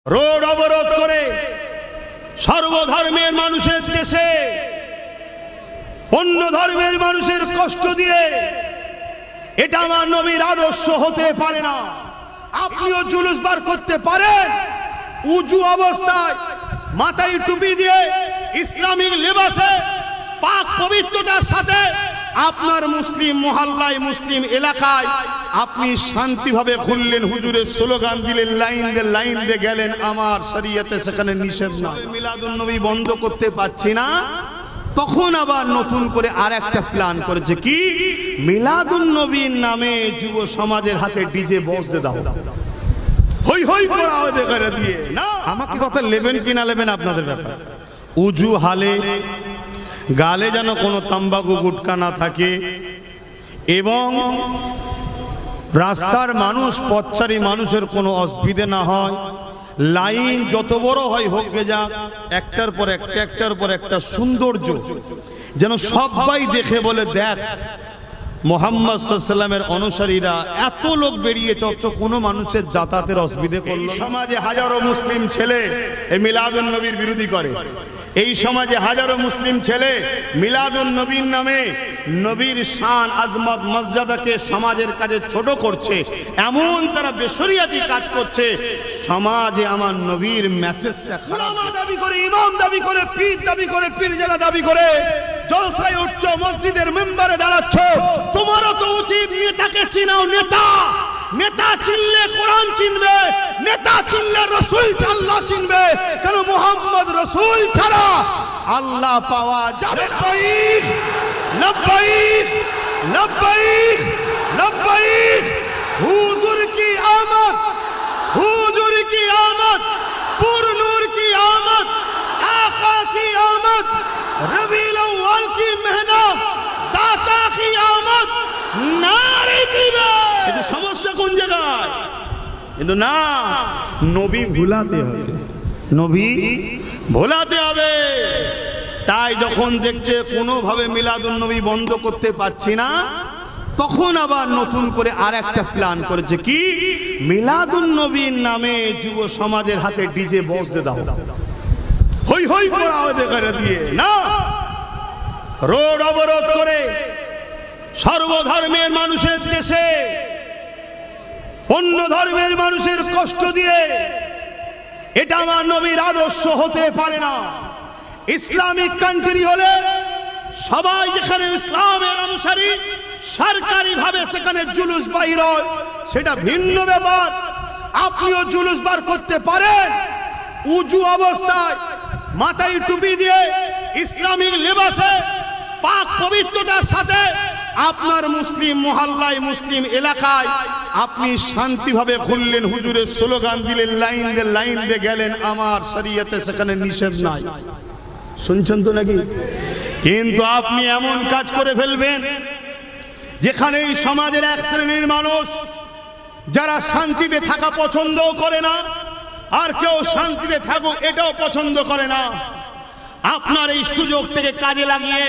Road অবরোধ করে সর্বধর্মের মানুষের দেশে অন্য ধর্মের মানুষের কষ্ট দিয়ে এটা আমার নবীর আদর্শ হতে পারে না। আপনিও জুলুস বার করতে পারেন, উজু অবস্থায় মাথায় টুপি দিয়ে ইসলামিক লেবাসে পাক পবিত্রতার সাথে আপনার মুসলিম মহল্লায় মুসলিম এলাকায় আপনি শান্তিভাবে ঘুরলেন, হুজুরের স্লোগান দিলেন, লাইন দিয়ে গেলেন, আমার শরীয়তে সেখানে নিষেধ না। মিলাদুন নবী বন্ধ করতে পারছি না, তখন আবার নতুন করে আর একটা প্ল্যান করেছে কি, মিলাদুন নবীর নামে যুব সমাজের হাতে ডিজে বক্স দাও, হই হই করে দিয়ে না। আমাকে কথা নেবেন কিনা নেবেন আপনাদের ব্যাপার। উজু হালে গালে যেন কোনো তাম্বাকু গুটকা না থাকে এবং রাস্তার মানুষ পথচারী মানুষের কোনো অসুবিধা না হয়। লাইন যত বড় হয় হোক গে যাক, একটার পর একটা সৌন্দর্য যেন সবাই দেখে বলে, দেখ মুহাম্মদ সাল্লাল্লাহু আলাইহি ওয়াসাল্লামের অনুসারীরা এত লোক বেরিয়েছে, অথচ কোনো মানুষের যাতায়াতের অসুবিধে করলো না। সমাজে হাজারো মুসলিম ছেলে এই মিলাদুন নবীর বিরোধী করে, এই সমাজে হাজারো মুসলিম ছেলে মিলাদুন নবীর নামে নবীর শান আজমত মর্যাদাকে সমাজের কাছে ছোট করছে, এমন তারা বেশরিয়াতি কাজ করছে। সমাজে আমার নবীর মেসেজটা উলামা দাবি করে, ইমাম দাবি করে, পীর দাবি করে, পীরজাদা দাবি করে জলসায় উঠছো, মসজিদের মেম্বারে দাঁড়াচ্ছ, তোমারও তো উচিত নেতাকে চিনাও। নেতা চিনলে কোরআন চিনবে, নেতা চিনলে রাসূল আল্লাহ চিনবে। কেন মুহাম্মদ রাসূল ছাড়া আল্লাহ পাওয়া যাবে না। লব্বাইক লব্বাইক লব্বাইক, হুজুর কি আমত, হুজুর কি আমত, পুর নূর কি আমত, आका की आमद, रबीउल अव्वल की मेहनत, दाता की आमद, नारे दिবে। এই সমস্যা কোন জায়গায়? কিন্তু না, নবী ভুলাতে হবে, নবী ভুলাতে হবে। তাই যখন দেখছে কোনোভাবে মিলাদুন নবী বন্ধ করতে পারছি না, তখন আবার নতুন করে আর একটা প্ল্যান করেছে কি, মিলাদুন নবীর নামে যুব সমাজের হাতে ডিজে বক্স দাও, হই হই করে দিয়ে না। রোড অবরোধ করে সর্বধর্মের মানুষের দেশে অন্য ধর্মের মানুষের কষ্ট দিয়ে এটা আমার নবীর আদর্শ হতে পারে না। ইসলামিক কান্ট্রি হলে সবাই যেখানে ইসলামের অনুসারী সরকারি ভাবে সেখানে জুলুস বাইর হয়, সেটা ভিন্ন ব্যাপার। আপনিও জুলুস বার করতে পারেন, উজু অবস্থায় মাথায় টুপি দিয়ে ইসলামিক লেবাসে পাক পবিত্রতার সাথে আপনার মুসলিম মহল্লায় মুসলিম এলাকায় আপনি শান্তিভাবে ঘুরলেন, হুজুরের স্লোগান দিলেন, লাইন দিয়ে গেলেন, আমার শরীয়তে সেখানে নিষেধ নাই। শুনছেন তো নাকি? কিন্তু আপনি এমন কাজ করে ফেলবেন যেখানে এই সমাজের এক শ্রেণীর মানুষ যারা শান্তিতে থাকা পছন্দ করে না, আর কেউ শান্তিতে থাকুক এটাও পছন্দ করে না, আপনার এই সুযোগটাকে কাজে লাগিয়ে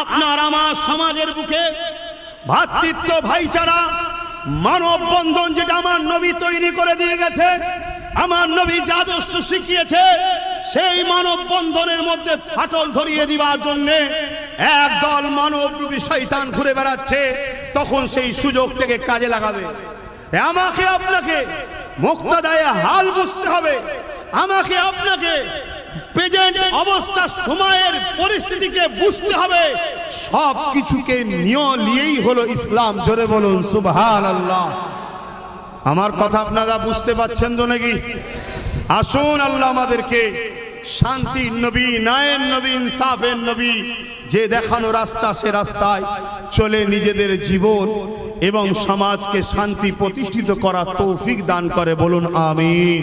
আপনার আমার সমাজের বুকে ভ্রাতৃত্ব, ভাইচারা, মানব বন্ধন যেটা আমার নবী তৈরি করে দিয়ে গেছে, আমার নবী যে আদর্শ শিখিয়েছে, সেই মানব বন্ধনের মধ্যে ফাটল ধরিয়ে দিবার জন্য একদল মানবরূপী শয়তান ঘুরে বেড়াচ্ছে। তখন সেই সুযোগটাকে কাজে লাগাবে। আমাকে আপনাকে মুক্তাদায়ে হাল বুঝতে হবে, আমাকে আপনাকে প্রেজেন্ট অবস্থা সময়ের পরিস্থিতিকে বুঝতে হবে। সব কিছুকে নিয়েই হলো ইসলাম। জোরে বলুন সুবহানাল্লাহ। আমার কথা আপনারা বুঝতে পারছেন তো নাকি? আসুন আল্লাহ আমাদেরকে শান্তির নবী, ন্যায়ের নবী, ইনসাফের নবী যে দেখানো রাস্তা, সে রাস্তায় চলে নিজেদের জীবন এবং সমাজকে শান্তি প্রতিষ্ঠিত করার তৌফিক দান করে। বলুন আমিন।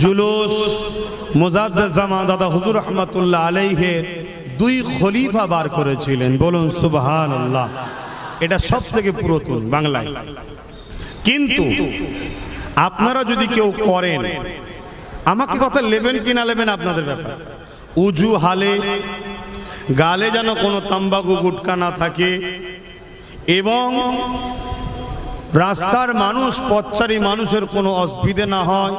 জুলুস মুজাদ্দিদ জামান দাদা হুজুর রহমাতুল্লাহ আলাইহির দুই খলিফা বার করেছিলেন। বলুন সুবহানাল্লাহ। এটা সব থেকে পুরাতন বাংলায়। কিন্তু আপনারা যদি কেউ করেন, আমাকে কথা নেবেন কিনা নেবেন আপনাদের ব্যাপার। উজু হালে গালে যেন কোনো তাম্বাকু গুটকা না থাকে এবং রাস্তার মানুষ পথচারী মানুষের কোনো অসুবিধা না হয়।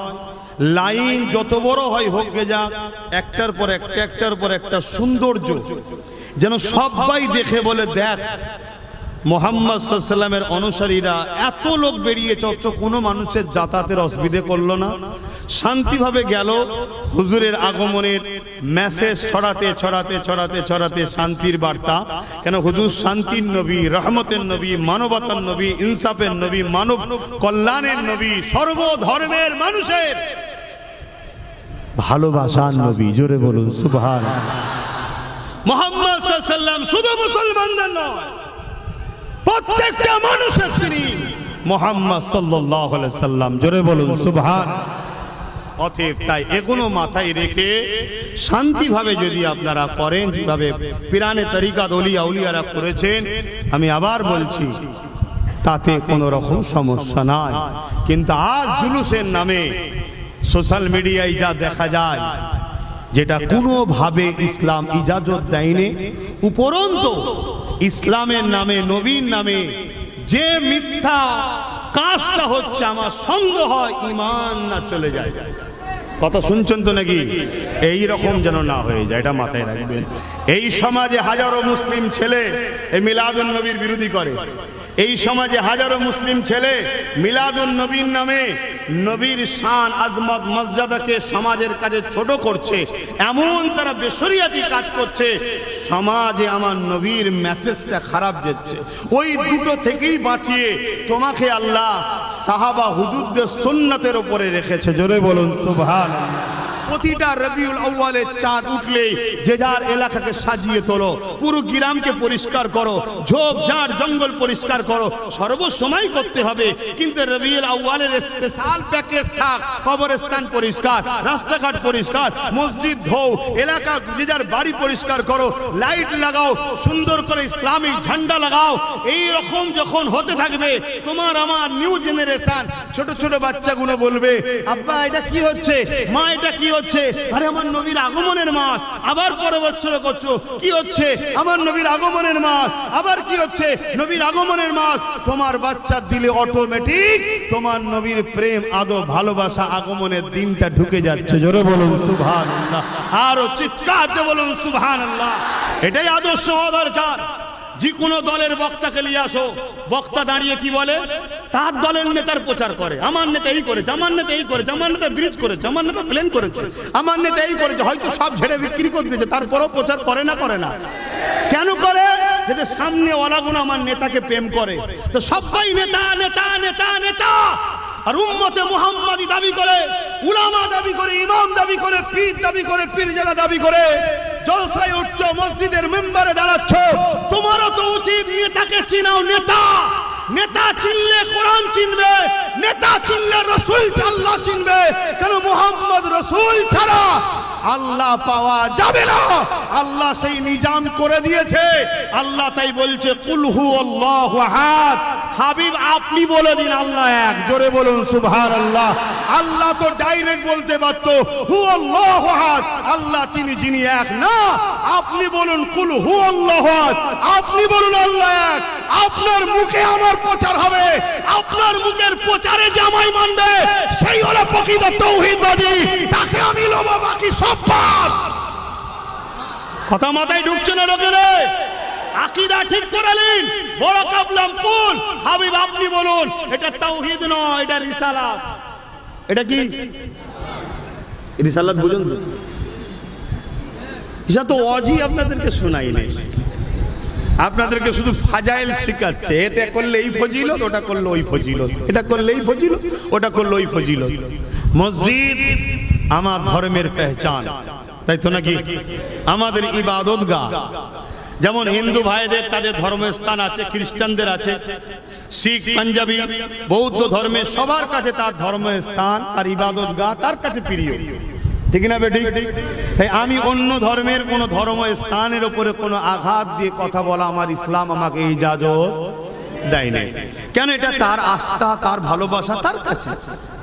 লাইন যত বড় হয় হোক গে যাক, একটার পর একটা সৌন্দর্য, যেন সবাই দেখে বলে দেখ মুহাম্মদ সাল্লাল্লাহু আলাইহি ওয়াসাল্লামের অনুসারীরা এত লোক বেরিয়েছে, অথচ কোনো মানুষের যাতায়াতের অসুবিধে করলো না, শান্তিভাবে গেল। হুজুরের আগমনের মেসেজ ছড়াতে ছড়াতে ছড়াতে ছড়াতে শান্তির বার্তা। কেন হুজুর শান্তির নবী, রহমতের নবী, মানবতার নবী, ইনসাফের নবী, মানব কল্যাণের নবী, সর্বধর্মের মানুষের ভালোবাসার নবী। জোরে বলুন সুবহানাল্লাহ। মুহাম্মদ সাল্লাল্লাহু আলাইহি ওয়াসাল্লাম শুধু মুসলমানদের নয়, প্রত্যেকটা মানুষের তিনি মুহাম্মদ সাল্লাল্লাহু আলাইহি ওয়াসাল্লাম। জোরে বলুন সুবহানাল্লাহ। অতএব তাই এগুলো মাথায় রেখে শান্তিভাবে যদি আপনারা করেন, যেভাবে পিরানে তরিকাত ওলিয়া উলিয়ারা করেছেন, আমি আবার বলছি তাতে কোনো রকম সমস্যা নাই। কিন্তু আজ জুলুসের নামে সোশ্যাল মিডিয়ায় যা দেখা যায়, যেটা কোনোভাবে ইসলাম ইজাজত দেয়নি, উপরন্তু ইসলামের নামে, নবীর নামে যে মিথ্যা কাজটা হচ্ছে, আমার সন্দেহ হয় ঈমান না চলে যায়। কথা শুনছেন তো নাকি? এই রকম যেন না হয়ে যায়, এটা মাথায় রাখবেন। এই সমাজে হাজারো মুসলিম ছেলে এই মিলাদুন নবীর বিরোধী করে। এই সমাজে হাজারো মুসলিম ছেলে মিলাদুন নবীর নামে নবীর শান আজমত মর্যাদাকে সমাজের কাছে ছোট করছে, এমন তারা বেশরিয়াতি কাজ করছে। সমাজে আমার নবীর মেসেজটা খারাপ যাচ্ছে। ওই দুটো থেকেই বাঁচিয়ে তোমাকে আল্লাহ সাহাবা হুজুরদের সুন্নতের উপরে রেখেছে। জোরে বলুন সুবহানাল্লাহ। প্রতিটা রবিউল আউয়ালের চাঁদ উঠলেই যে যার এলাকাকে সাজিয়ে তোলো, পুরো গ্রামকে পরিষ্কার করো, ঝোপঝাড় জঙ্গল পরিষ্কার করো, সর্বসময় করতে হবে। কিন্তু রবিউল আউয়ালের স্পেশাল প্যাকেজ থাক, কবরস্থান পরিষ্কার, রাস্তাঘাট পরিষ্কার, মসজিদ ধোও, এলাকা যে যার বাড়ি পরিষ্কার করো, লাইট লাগাও, সুন্দর করে ইসলামিক ঝান্ডা লাগাও। এই রকম যখন হতে থাকবে, তোমার আমার নিউ জেনারেশন ছোট ছোট বাচ্চাগুলো বলবে, আব্বা এটা কি হচ্ছে, মা এটা কি হচ্ছে? আরে আমার নবীর আগমনের মাস, আবার পরের বছর করছো, কি হচ্ছে? আমার নবীর আগমনের মাস, আবার কি হচ্ছে? নবীর আগমনের মাস। তোমার বাচ্চার দিলে অটোমেটিক তোমার নবীর প্রেম, আদর, ভালোবাসা, আগমনের দিনটা ঢুকে যাচ্ছে। জোরে বলুন সুবহানাল্লাহ। আরো চিৎকার দিয়ে বলুন সুবহানাল্লাহ। এটাই আদর্শ হওয়া দরকার। যে কোনো দলের বক্তাকে নিয়ে আসো, বক্তা দাঁড়িয়ে কি বলে? তার দলের নেতার প্রচার করে, আমার নেতা এই করেছে, আমার নেতা এই করেছে, আমার নেতা ব্রিজ করেছে, আমার নেতা প্লেন করেছে, আমার নেতা এই করেছে। হয়তো সব ঝেড়ে বিক্রি করে দিয়েছে, তারপরেও প্রচার করে না করে না? কেন করে? যাতে সামনে ওলাগুলো আমার নেতাকে প্রেম করে। তো সবাই নেতা নেতা নেতা নেতা, আর উম্মতে মুহাম্মাদি দাবি করে, উলামা দাবি করে, ইমাম দাবি করে, পীর দাবি করে, পীরজাদা দাবি করে। জলসায় উঠছো, মসজিদের মেম্বারে দাঁড়াচ্ছ, তোমারও তো উচিত নেতাকে চিনাও। নেতা নেতা চিনলে কোরআন চিনবে, নেতা চিনলে রাসূল আল্লাহ চিনবে। কেন? মুহাম্মদ রাসূল ছাড়া আল্লাহ পাওয়া যাবে না। আল্লাহ সেই নিজাম করে দিয়েছে। আল্লাহ তাই বলছে কুল হুয়াল্লাহু আহাদ। হাবিব আপনি বলে দিন আল্লাহ এক। জোরে বলুন সুবহানাল্লাহ। আল্লাহ তো ডাইরেক্ট বলতে পারত হুয়াল্লাহু আহাদ, আল্লাহ তিনি যিনি এক। না, আপনি বলুন কুল হুয়াল্লাহু আহাদ, আপনি বলুন আল্লাহ এক। আপনার মুখে আমার প্রচার হবে, আপনার মুখের প্রচারে যে আমায় মানবে সেই হলো প্রকৃত তাওহীদবাদী, তাকে আমি লব, বাকি সব বাদ। কথা মাথায় ঢুকছে না লোকের? আকীদা ঠিক করে নিন। বড় কাবলাম কুল, হাবিব আপনি বলুন। এটা তাওহীদ নয়, এটা রিসালাত। এটা কি রিসালাত? বুঝুন তো, এটা তো ওয়াজি আপনাদেরকে শোনাই নাই, আপনাদেরকে শুধু ফাজাইল শিখাচ্ছে। এটা করলে এই ফজিলত, ওটা করলে ওই ফজিলত, এটা করলে এই ফজিলত, ওটা করলে ওই ফজিলত। মসজিদ আমার ধর্মের পেহচান, তাই তো নাকি? আমাদের ইবাদতগাহ। যেমন হিন্দু ভাইদের তাদের ধর্মস্থান আছে, খ্রিস্টানদের আছে, শিখ, পাঞ্জাবি, বৌদ্ধ ধর্মের সবার কাছে তার ধর্মস্থান, তার ইবাদতগাহ তার কাছে প্রিয়, ঠিক না বেঠিক? তাই আমি অন্য ধর্মের কোন ধর্মস্থানের উপরে কোনো আঘাত দিয়ে কথা বলা আমার ইসলাম আমাকে ইজাজত দেয় না। কেন? এটা তার আস্থা, তার ভালোবাসা তার কাছে।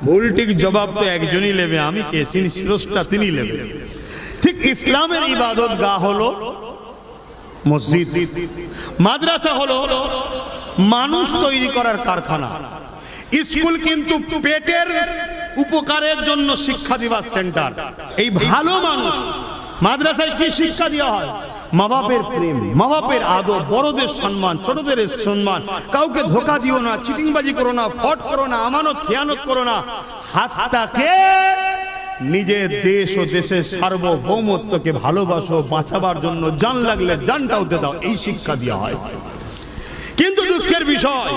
ভুল ঠিক জবাব তো একজনই নেবে, আমি কে? যিনি স্রষ্টা তিনি নেবে। ঠিক ইসলামের ইবাদতগাহ হলো মসজিদ, মাদ্রাসা হলো মানুষ তৈরি করার কারখানা। স্কুল কিন্তু পেটের উপকারের জন্য শিক্ষা দিবার সেন্টার। এই ভালো মানুষ মাদ্রাসায় কি শিক্ষা দেওয়া হয়? মা বাপের প্রেম, মা বাপের আদর, বড়দের সম্মান, ছোটদের সম্মান, কাউকে ধোকা দিও না, চিটিংবাজি করো না, ফট করো না, আমানত খেয়ানত করো না, হাতটাকে নিজের দেশ ও দেশের সার্বভৌমত্বকে ভালোবাসো, বাঁচাবার জন্য জান লাগলে জানটাও দিয়ে দাও, এই শিক্ষা দেওয়া হয়। কিন্তু দুঃখের বিষয়,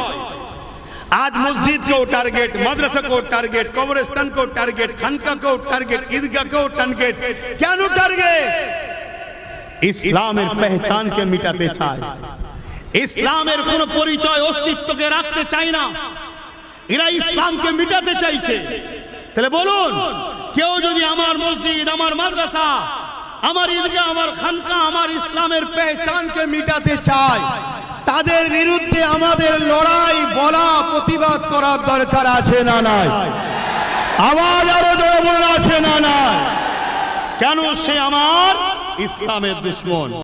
आज मस्जिद को टारगेट, मदरसा को टारगेट, कब्रिस्तान को टारगेट, खानका को टारगेट, ईदगाह को टारगेट, क्या नो टारगेट? इस्लामेर पहचान के मिटाते चाय, इस्लामेर कोनो परिचय अस्तित्वके राखते चाय ना, एरा इस्लाम के मिटाते चाइछे। ताहले बोलुन, केउ जोदि आमार मस्जिद, आमार माद्रासा, आमार ईदगाह, आमार खानका, आमार इस्लामेर पहचान के मिटाते चाय, তাদের বিরুদ্ধে আমাদের লড়াই, বলা, প্রতিবাদ করার দরকার আছে না নাই? আওয়াজ আরো জোরে বলা আছে না নাই? কেন সে আমার ইসলামের দুশমন।